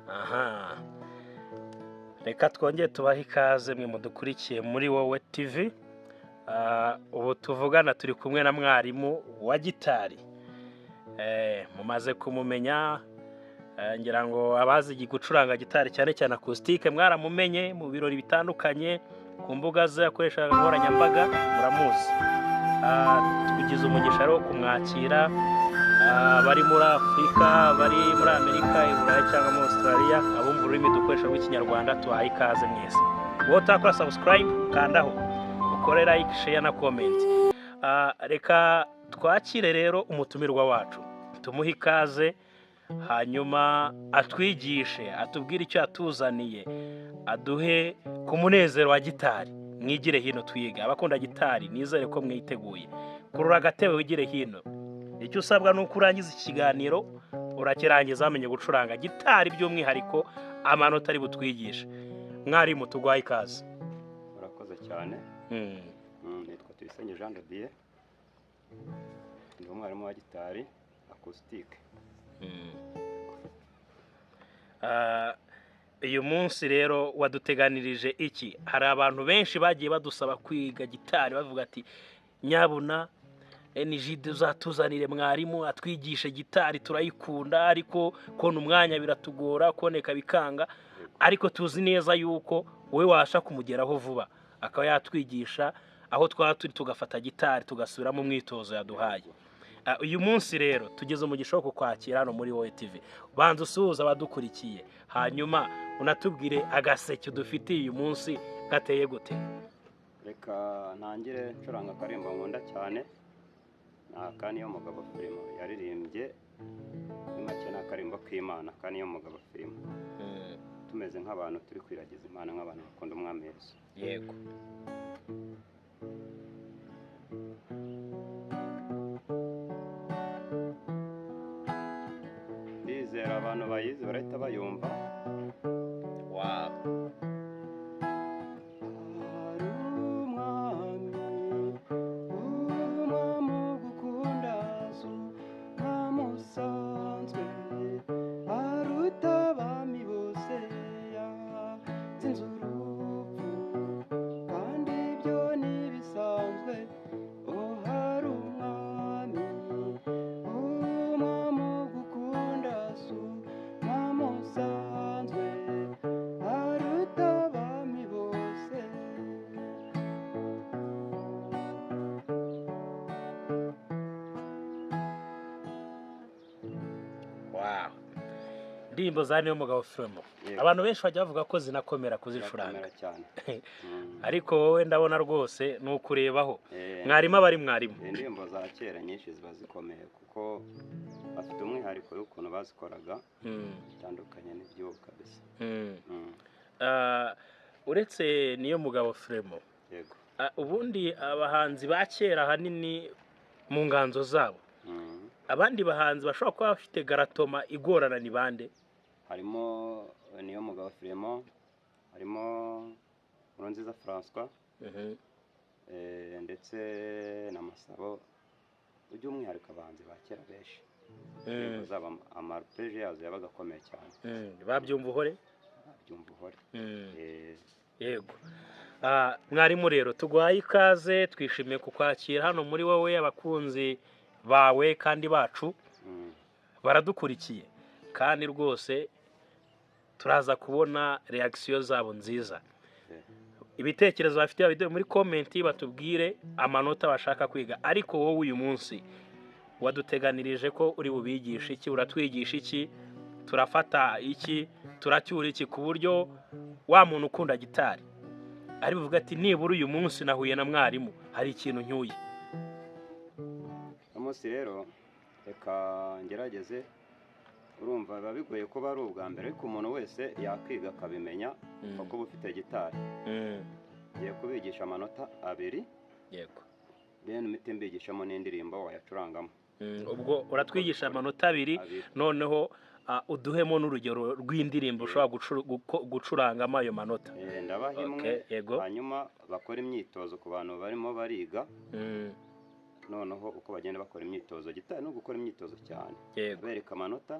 Aha, reka twongere tubahe ikaze mwe mudukurikiye muri wowe TV. Ubu tuvugana turi kumwe na mwarimu wa gitari. Mumaze kumumenya, ngira ngo abazi gucuranga gitari cyane cyane acoustique mwaramumenye mu birori bitandukanye, ku mbuga ze akoresha nkoranyambaga muramuzi. Tugize umugisha rero kumwakira, bari muri Afurika, bari muri Amerika, Iburayi cyangwa muri Australia, abumva ururimi dukoresha rw'ikinyarwanda tubahe ikaze mwese. Wowe utakora subscribe kandaho, ukore like, share na comment. Reka twakire rero umutumirwa wacu, tumuhe ikaze, hanyuma atwigishe, atubwire icyo atuzaniye, aduhe ku munezero wa gitari. Mwigire hino twige, abakunda gitari nizere ko mwiteguye. Kurura agatebe wigire hino. Icyo usabwa ni ukurangiza ikiganiro urakirangiza amenye gucuranga gitari by'umwihariko amanota ari butwigishe. Mwarimu tugwaye ikaze. Urakoze cyane. Nitwa Tuyisenge Jean de Dieu. Ndi umwarimu wa gitari acoustique. Uyu munsi rero waduteganirije iki? Hari abantu benshi bagiye badusaba kwiga gitari bavuga ati nyabuna NGD uzatuzanire mwarimu atwigishe gitari turayikunda, ariko kona umwanya biratugora, koneka bikanga, ariko tuzi neza yuko wowe washa kumugeraho vuba akaba yatwigisha aho turi tugafata gitari tugasubira mu mwitozo yaduhaye. Uyu munsi rero tugeze umugisha wo kukwakira hano muri wowe TV. Banza usuhuza abadukurikiye, hanyuma unatubwire agaseke dufitiye uyu munsi gateye gute. Reka ntangire ncuranga akarimbo nkunda cyane, Kani yo mugabo filimo yaririmbye make n'akarimbo k'Imana. Kani yo mugabo filimo tumeze nk'abantu turi kwiragiza Imana, nk'abantu bakunda umwami Yesu. Yego. Ndizera abantu bayizi barahita bayumva. Wow. Indirimbo za niyo mugabo filimo abantu benshi bajya bavuga ko zinakomera kuzicuranga cyane. Ariko wowe ndabona rwose ni ukurebaho. Mwarimu abari mwarimu. Indirimbo za kera nyinshi ziba zikomeye kuko bafite umwihariko w'ukuntu bazikoraga bitandukanye n'iby'ubu kabisa. Uretse niyo mugabo filimo, yego, ubundi abahanzi ba kera hanini mu nganzo zabo, abandi bahanzi bashobora kuba bafite garatoma igorana ni bande? Harimo niyo mugabo filimo, harimo Nkurunziza François, ndetse na Masabo. By'umwihariko abahanzi ba kera benshi zaba amarpeje yazo yabaga akomeye cyane. Babyumva uhore? Babyumva uhore. Yego. Mwarimu rero tugwaye ikaze, twishimiye kukwakira hano muri wowe. Abakunzi bawe kandi bacu baradukurikiye, kandi rwose turaza kubona reaction zabo nziza. Ibitekerezo bafite video muri comment batubwire amanota bashaka kwiga. Ariko wowe uyu munsi waduteganirije ko uri bubigisha iki, uratwigisha iki, turafata iki, turacyura iki, ku buryo wa muntu ukunda gitari ari buvuga ati nibura uyu munsi nahuye na mwarimu hari ikintu ncyuye. Umunsi rero reka ngerageze. Urumva biba bigoye ko bari ubwa mbere, ariko umuntu wese yakwiga akabimenya kuko ufite gitari. Ngiye kubigisha amanota 2. Yego. Then mite mbigishamo n'indirimbo wayacurangamo. Ubwo uratwigisha amanota 2, noneho uduhemo n'urugero rw'indirimbo ushobora gucurangamo ayo manota. Ndabaha imwe, Okay, yego. hanyuma bakora imyitozo ku bantu barimo bariga. Noneho uko bagenda bakora imyitozo, gitari no gukora imyitozo cyane, Yego. bereka amanota,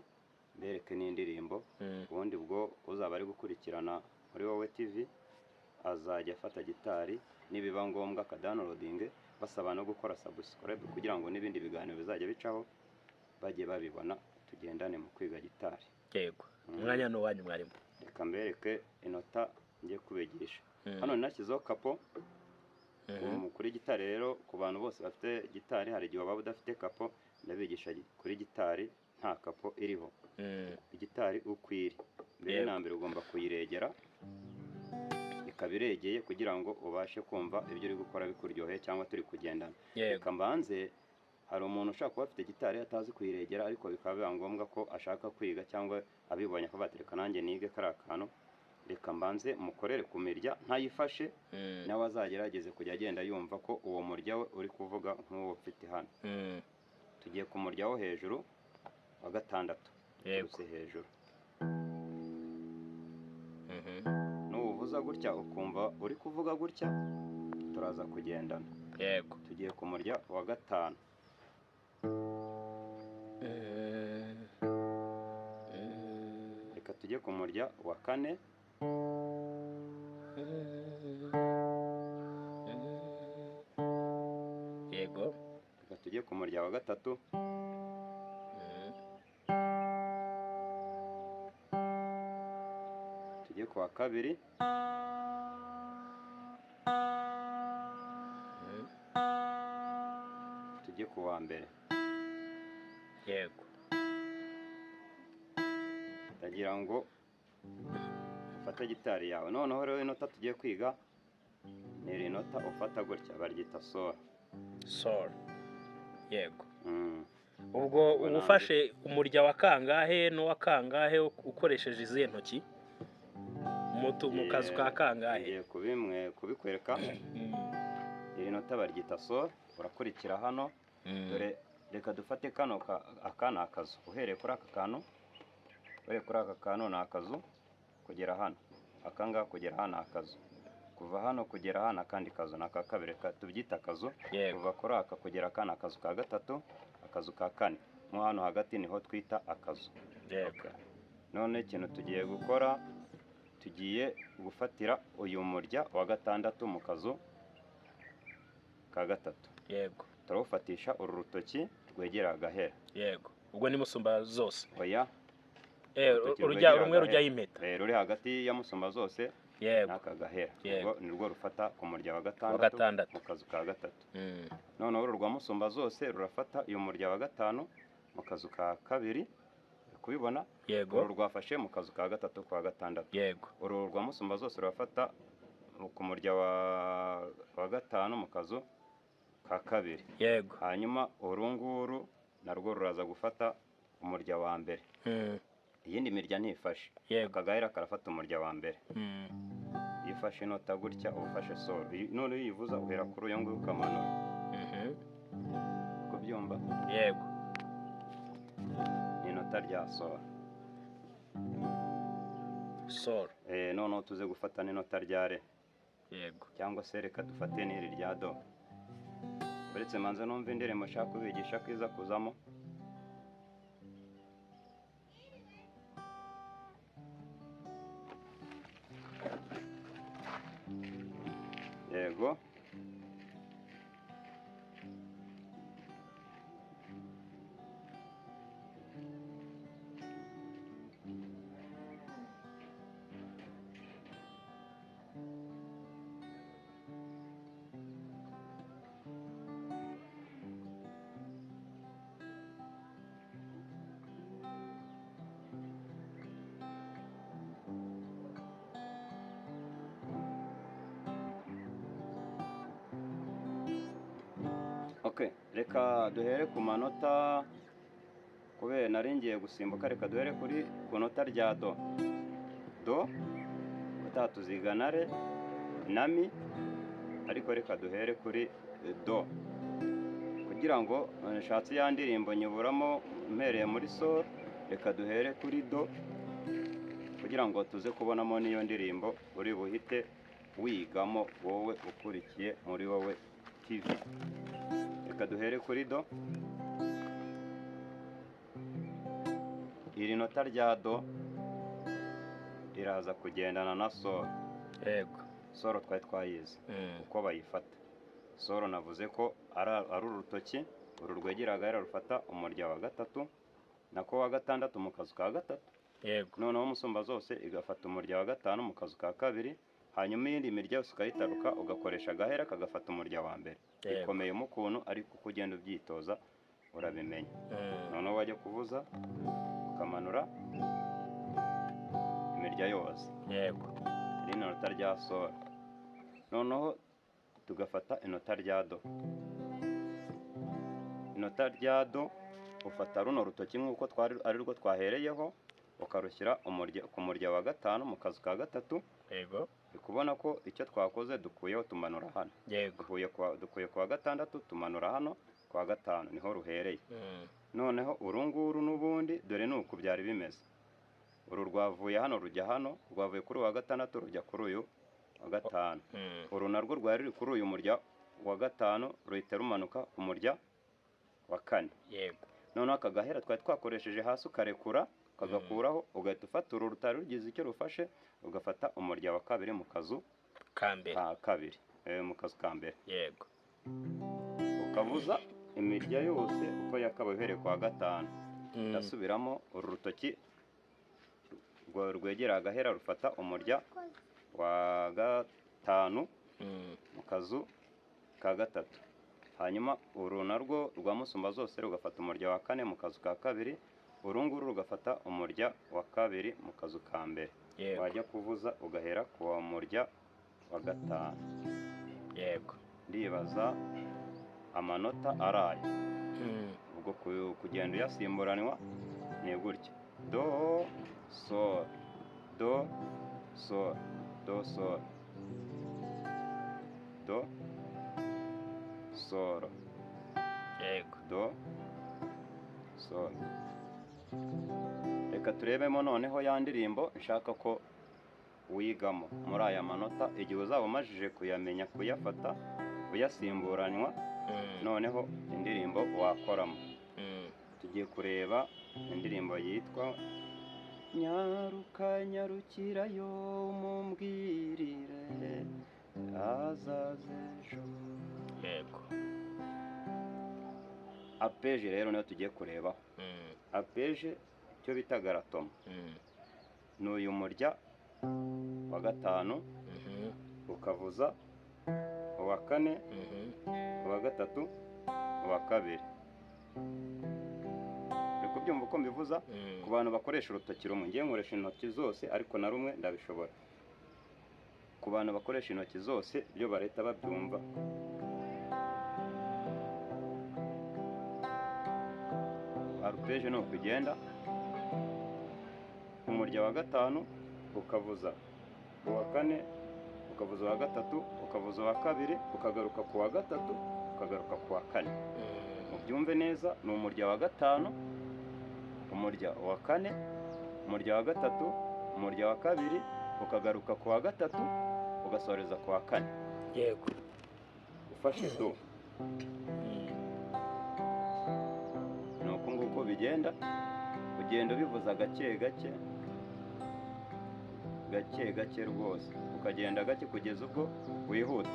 bereke n'indirimbo. Ubundi bwo uzaba ari gukurikirana muri wowe TV azajya afata gitari, nibiba ngombwa akadownloading, basaba no gukora subscribe kugira ngo n'ibindi biganiro bizajya bicaho bajye babibona, tugendane mu kwiga gitari. Yego. Umwanya no wanyu mwarimu. Reka mbereke inota ngiye kubigisha. Hano nashyizeho kapo. Kuri gitari rero, ku bantu bose bafite gitari, hari igihe waba udafite kapo, ndabigisha kuri gitari nta kapo iriho. Igitari ukwiri, mbere na mbere ugomba kuyiregera, ikaba iregeye kugira ngo ubashe kumva ibyo uri gukora bikuryoheye cyangwa turi kugendana. Reka mbanze, hari umuntu ushaka kuba afite gitari atazi kuyiregera, ariko bikaba biba ngombwa ko ashaka kwiga cyangwa abibonye akavuga ati reka nanjye nige kariya kantu. Reka mbanze mukorere ku mirya ntayifashe, nawe azagerageze kujya agenda yumva ko uwo murya we uri kuvuga nk'uwo ufite hano. Tugiye ku murya wo hejuru wa gatandatu. Turutse hejuru. Nuwuvuza gutya ukumva uri kuvuga gutya, turaza kugendana. Yego. Tugiye ku murya wa gatanu. Reka tujye ku murya wa kane. Yego. Reka tujye ku murya wa gatatu. Tujye ku wa kabiri. Tujye ku wa mbere. Yego. Ndagira ngo ufate gitari yawe. Noneho rero inota tugiye kwiga ni iri nota ufata gutya, baryita sol. Sol. Yego. Ubwo ufashe umurya wa kangahe n'uwa kangahe ukoresheje izihe ntoki? Mu kazu ka kangahe? Ngiye kubikwereka. Iri nota baryita sol. Urakurikira hano. Dore reka dufate kano aka ni akazu. Uhereye kuri aka kantu, ni akazu kugera hano. Akanga kugera hano akazu. Kuva hano kugera hano akandi kazu naka kabiri, tubyita akazu. Kuva kuri aka kugera kana akazu ka gatatu, akazu ka kane. Mo hano hagati niho twita akazu. Yego. None ikintu tugiye gukora, tugiye gufatira uyu murya wa gatandatu mu kazu ka gatatu. Yego. Turawufatisha uru rutoki rwegera agahera. Yego. Ubwo ni musumba zose. Oya. Urujya rumwe rujya impeta. Ruri hagati ya musumba zose. Yego. Naka gahera. Nirwo rufata ku murya wa gatandatu mu kazu ka gatatu. Noneho uru rwa musumba zose rurafata uyu murya wa gatanu mu kazu ka kabiri. Kubibona? Yego. Uru rwafashe mu kazu ka gatatu kwa gatandatu. Yego. Uru rwa musumba zose rurafata ku murya wa gatanu mu kazu ka kabiri. Yego. Hanyuma urunguru narwo ruraza gufata umurya wa mbere. Iyindi mirya ntifashe. Akagahera karafata umurya wa mbere. Yifashe inota gutya ufashe sol. None uyivuza uhera kuri uyu nguyu ukamanura. Kubyumva? Yego. Ni inota rya sol. Sol. Noneho tuze gufata n'inota rya re. Yego. Cyangwa se reka dufate n'iri rya do. Uretse manze numva indirimbo nshaka kubigisha ko iza kuzamo. Yego. Reka duhere ku manota, kubera nari ngiye gusimbuka. Reka duhere ku nota rya do. Do utaha tuziga na re na mi, ariko reka duhere kuri do kugira ngo nshatse ya ndirimbo nyiburamo mpereye muri sol reka duhere kuri do kugira ngo tuze kubonamo n'iyo ndirimbo uri buhite wigamo wowe ukurikiye muri wowe TV. Reka duhere kuri do. Iri nota rya do riraza kugendana na solo. yego Solo twari twayize uko bayifata. Solo navuze ko ari urutoki uru rwegeraga rufata umurya wa gatatu nako wa gatandatu mu kazu ka gatatu. yego Noneho umusumba zose igafata umurya wa gatanu mu kazu ka kabiri, hanyuma iyindi mirya yose ukayitaruka ugakoresha agahera kagafata umurya wa mbere. Yego. Bikomeye mu kuntu ariko uko ugenda ubyitoza urabimenya. Noneho wajya kuvuza ukamanura imirya yose. yego Iri ni inota rya solo. Noneho tugafata inota rya do. Inota rya do ufata runo rutoki nk'uko ari rwo twahereyeho ukarushyira ku murya wa gatanu mu kazu ka gatatu. yego Uri kubona ko icyo twakoze dukuyeho tumanura hano. yego Dukuye ku wa gatandatu tumanura hano ku wa gatanu niho ruhereye. Noneho urunguru n'ubundi dore nuko byari bimeze. Uru rwavuye hano rujya hano, rwavuye kuri wa gatandatu rujya kuri uyu wa gatanu. Uru narwo rwari ruri kuri uyu murya wa gatanu ruhita rumanuka ku murya wa kane. yego Noneho aka gahera twari twakoresheje hasi ukarekura ukagakuraho ugahita ufata uru rutari rugize icyo rufashe ugafata umurya wa kabiri mu kazu kambere ka kabiri, mu kazu ka mbere. yego Ukavuza imirya yose uko yakabaye uhereye ku wa gatanu. Ndasubiramo uru rutoki rwegera agahera rufata umurya wa gatanu mu kazu ka gatatu. Hanyuma uru narwo rwa musumba zose rugafata umurya wa kane mu kazu ka kabiri. Uru nguru rugafata umurya wa kabiri mu kazu ka mbere. yego Wajya kuvuza ugahera ku wa murya wa gatanu. yego Ndibaza amanota araye. Ubwo kugenda uyasimburanwa ni gutya: do sol, do sol, do sol, do solo, yego do sol. Reka turebemo noneho ya ndirimbo nshaka ko wigamo muri aya manota igihe uzaba umajije kuyamenya kuyafata uyasimburanwa. Noneho indirimbo wakoramo tugiye kureba indirimbo yitwa Nyaruka nyarukirayo mumbwirire azaze ejo. yego Apeje rero niyo tugiye kurebaho. Apeje icyo bita garatoma ni uyu murya wa gatanu ukavuza uwa kane, uwa gatatu, uwa kabiri. Uri kubyumva uko mbivuza? Ku bantu bakoresha urutoki rumwe, ngiye nkoresha intoki zose ariko na rumwe ndabishobora. Ku bantu bakoresha intoki zose byo bareta babyumva. Arpeje ni ukugenda umurya wa gatanu ukavuza uwa kane, ukavuza uwa gatatu, ukavuza uwa kabiri, ukagaruka ku wa gatatu, ukagaruka ku wa kane. Mubyumve neza, ni umurya wa gatanu, umurya wa kane, umurya wa gatatu, umurya wa kabiri, ukagaruka ku wa gatatu, ugasoreza ku wa kane. yego Ufashe do. Ni uko nguko bigenda, ugenda ubivuza gake gake gake gake rwose, ukagenda gake kugeza ubwo wihuta.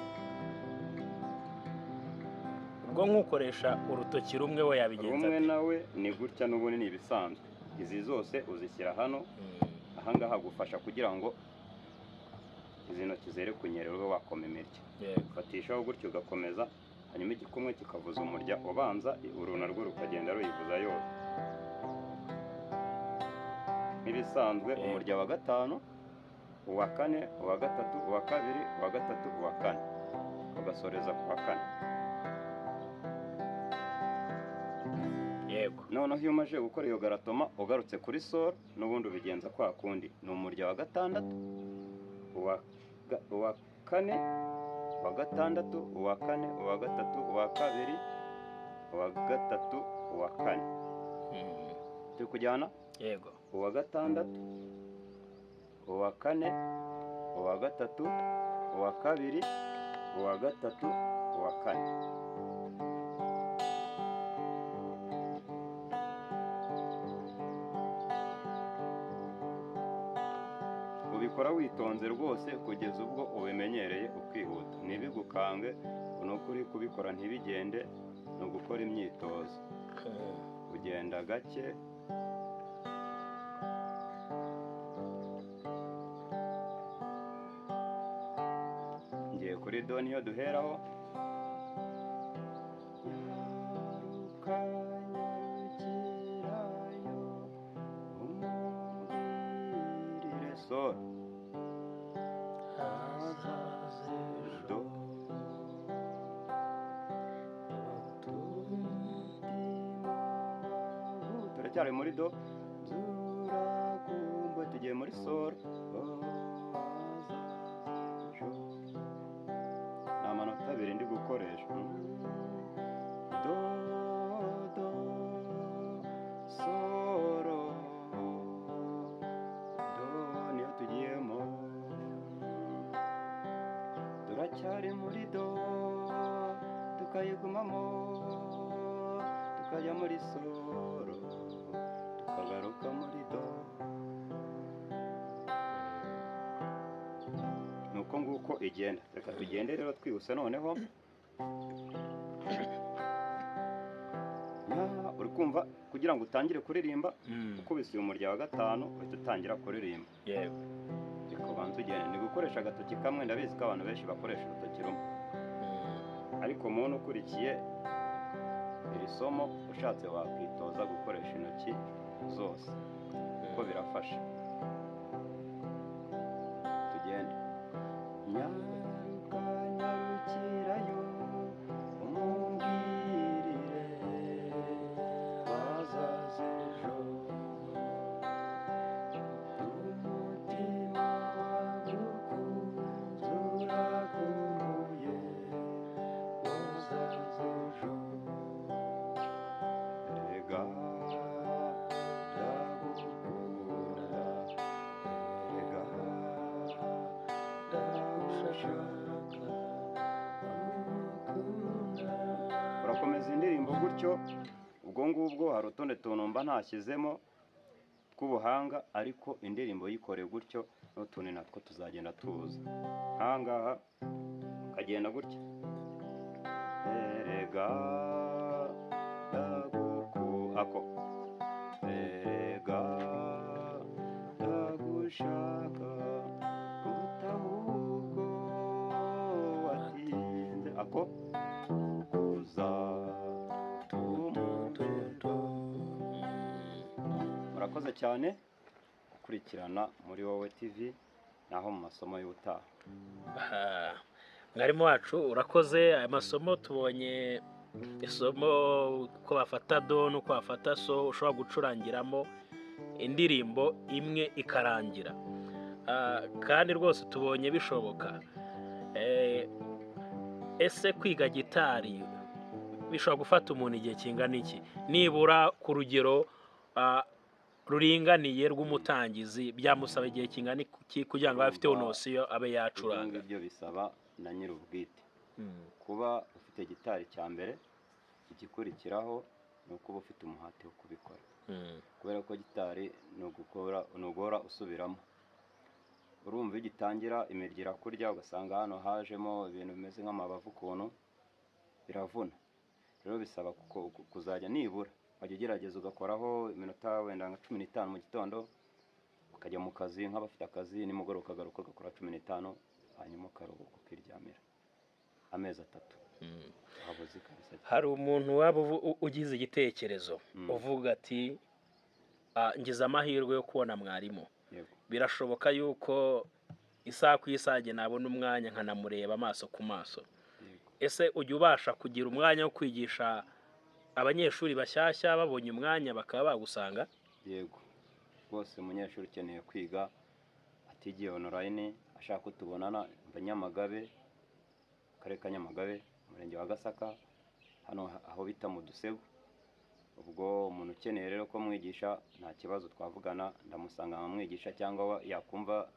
ubwo nk'ukoresha urutoki rumwe we yabigenza Rumwe ate? nawe ni gutya n'ubundi ni ibisanzwe. Izi zose uzishyira hano, ahangaha gufasha kugira ngo izi ntoki zere kunyerera ube wakoma imirya. yego Ufatishaho gutyo ugakomeza, hanyuma igikumwe kikavuza umurya ubanza, uru narwo rukagenda ruyivuza yose. Nk'ibisanzwe umurya wa gatanu, uwa kane, uwa gatatu, uwa kabiri, uwa gatatu, uwa kane, ugasoreza ku wa kane. yego Noneho iyo umaze gukora iyo garatoma ugarutse kuri sol n'ubundi ubigenza kwa kundi. Ni umurya wa gatandatu, uwa kane, uwa gatandatu, uwa kane, uwa gatatu, uwa kabiri, uwa gatatu, uwa kane. Turi kujyana? yego, uwa gatandatu, uwa kane, uwa gatatu, uwa kabiri, uwa gatatu, uwa kane. Ubikora witonze rwose kugeza ubwo ubimenyereye ukihuta, ntibigukange, ni ukuri kubikora ntibigende, ni ugukora imyitozo, kugenda gake. Ngiye kuri do niyo duheraho. Sol, do, turacyari muri do, tugiye muri sol. Ni amanota abiri ndi gukoresha. Do, do, sol, do niyo tugiyemo. Turacyari muri do, tukayigumamo, tukajya muri sol, tukagaruka muri do. Nuko nguko igenda. Reka tugende rero twihuse noneho. Uri kumva kugira ngo utangire kuririmba, ukubise uyu murya wa gatanu uhita utangira kuririmba. yego, Reka banza ugende. Ni gukoresha agatoki kamwe, ndabizi ko abantu benshi bakoresha urutoki rumwe. Ariko muntu ukurikiye iri somo ushatse wakwitoza gukoresha intoki zose kuko birafasha. Tugende. Nyaruka nyarukirayo umumbwirire bazaze ejo, umutima wagukunze urakumbuye bazaze ejo. Erega ndagukunda, erega ndagushaka, ngukunda. Urakomeza indirimbo gutyo. Ubwo ngubwo hari utundi tuntu mba ntashyizemo tw'ubuhanga, ariko indirimbo yikoreye gutyo n'utundi natwo tuzagenda tuza. Ahangaha ukagenda gutya. Erega ako, erega ndagushaka utahubwo watinze, ako kuza tumutoto. Murakoze cyane gukurikirana muri wowe TV, naho mu masomo y'ubutaha. mwarimu wacu urakoze. aya masomo tubonye isomo ko bafata do n'uko bafata so, ushobora gucurangiramo indirimbo imwe ikarangira. Kandi rwose tubonye bishoboka. Ese kwiga gitari bishobora gufata umuntu igihe kingana iki? Nibura ku rugero ruringaniye rw'umutangizi byamusaba igihe kingana iki kugira ngo abe afite nosiyo abe yacuranga? Ibyo bisaba na nyir'ubwite. Kuba ufite gitari cya mbere, igikurikiraho ni ukuba ufite umuhate wo kubikora. Kubera ko gitari ni ugukora usubiramo. Urumva iyo gitangira imirya irakurya, ugasanga hano hajemo ibintu bimeze nk'amabavu ukuntu, biravuna. Rero bisaba kuzajya nibura wajya ugerageza ugakoraho iminota wenda nka 15 mu gitondo, ukajya mu kazi nk'abafite akazi, nimugoroba ukagaruka ugakora 15, hanyuma ukaruhuka ukiryamira amezi 3. Hari umuntu waba ugize igitekerezo uvuga ati ngize amahirwe yo kubona mwarimu, birashoboka yuko isaha ku isaha nabona umwanya nkanamureba amaso ku maso. Ese ujya ubasha kugira umwanya wo kwigisha abanyeshuri bashyashya babonye umwanya bakaba bagusanga? Yego rwose, umunyeshuri ukeneye kwiga atigiye online ashaka kutubonana, Nyamagabe, Akarere ka Nyamagabe, Umurenge wa Gasaka, hano aho bita mu Dusego, ubwo umuntu ukeneye rero ko mwigisha nta kibazo twavugana, ndamusanga nkamwigisha, cyangwa yakumva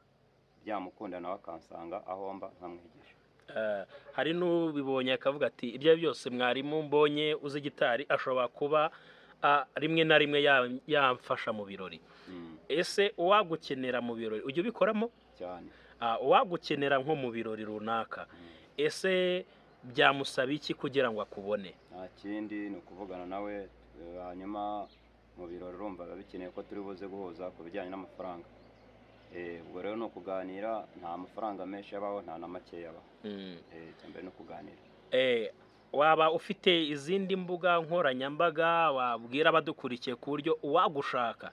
byamukunda nawe akansanga aho mba nkamwigisha. Hari n'ubibonye akavuga ati ibyo byose mwarimu mbonye uzi gitari ashobora kuba rimwe na rimwe yamfasha mu birori. Ese uwagukenera mu birori ujya ubikoramo cyane? uwagukenera nko mu birori runaka, ese byamusaba iki kugira ngo akubone? Nta kindi ni ukuvugana nawe, hanyuma mu birori urumva biba bikeneye ko turi buze guhuza ku bijyanye n'amafaranga. Ubwo rero ni ukuganira, nta mafaranga menshi yabaho, nta na makeya yabaho. Cyambere no kuganira. Waba ufite izindi mbuga nkoranyambaga wabwira abadukurikiye ku buryo uwagushaka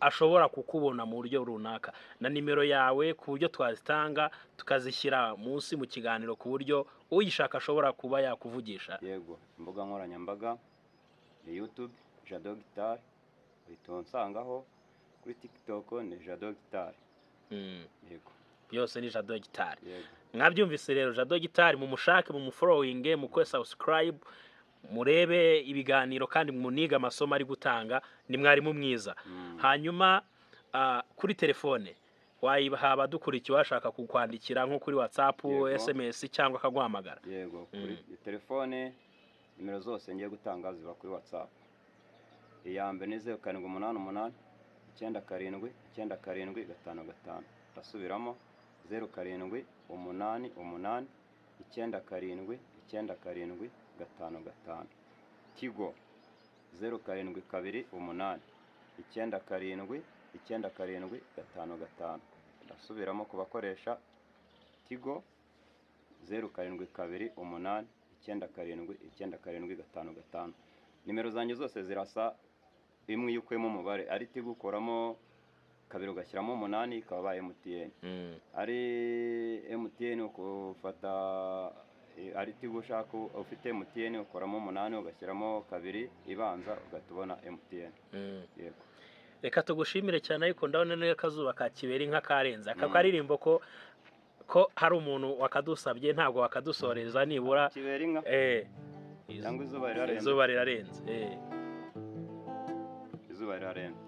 ashobora kukubona mu buryo runaka, na nimero yawe ku buryo twazitanga tukazishyira munsi mu kiganiro ku buryo uyishaka ashobora kuba yakuvugisha? Yego, imbuga nkoranyambaga ni YouTube Jado Guitar, uhita unsangaho. Kuri TikTok ni Jado Guitar. Yego, byose ni Jado Guitar. yego. Mwabyumvise rero, Jado Guitar mumushake, mumufollowing, mukore subscribe, murebe ibiganiro kandi muniga amasomo ari gutanga, ni mwarimu mwiza. Hanyuma kuri telefone wayibaha abadukurikiye washaka kukwandikira nko kuri WhatsApp, Yego. SMS cyangwa akaguhamagara. Yego, kuri telefone nimero zose ngiye gutanga ziba kuri WhatsApp. Iya mbere ni 0788 97 97 55. Ndasubiramo 0788 97 97 55. Tigo 0728 97 97 55. Ndasubiramo kubakoresha Tigo 0728 97 97 55. Nimero zanjye zose zirasa, imwe yukuyemo umubare, ari Tigo ukoramo kabiri ugashyiramo 8 ikaba MTN. Ari MTN ukufata, ari Tigo ushaka ufite MTN ukoramo 8 ugashyiramo kabiri ibanza ugatubona MTN. Yego. Reka tugushimire cyane, ariko ndabona neza akazuba ka Kiberi nka karenze. Aka karirimbo ko hari umuntu wakadusabye, ntabwo wakadusoreza nibura Kiberi inka cyangwa izuba rirarenze? Izuba rirarenze. Izuba rirarenze.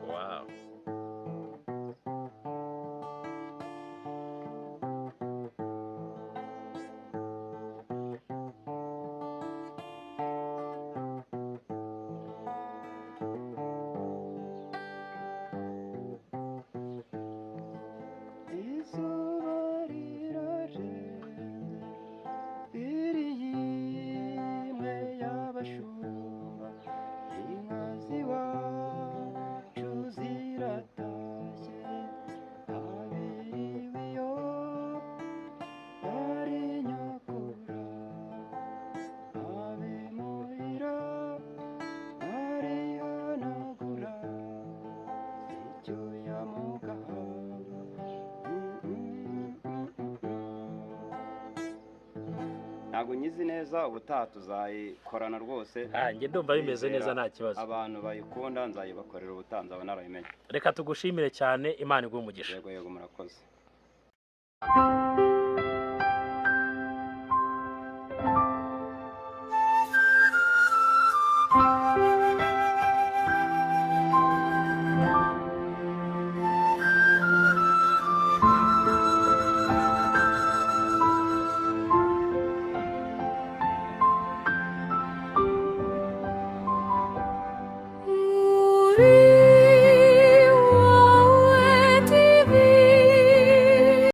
Wow. Izuba rirarenze, iriyimwe y'abashumba, inka z'iwacu ziratashye, abiriwe iyo ari nyakura, abimuhira arihanagura, icyuya mu gahanga. Ntabwo nyizi neza, ubutaha tuzayikorana rwose. Njye ndumva bimeze neza, nta kibazo. Abantu bayikunda nzayibakorera ubutaha, nzaba narayimenya. Reka tugushimire cyane, Imana iguhe umugisha. Yego, yego, murakoze.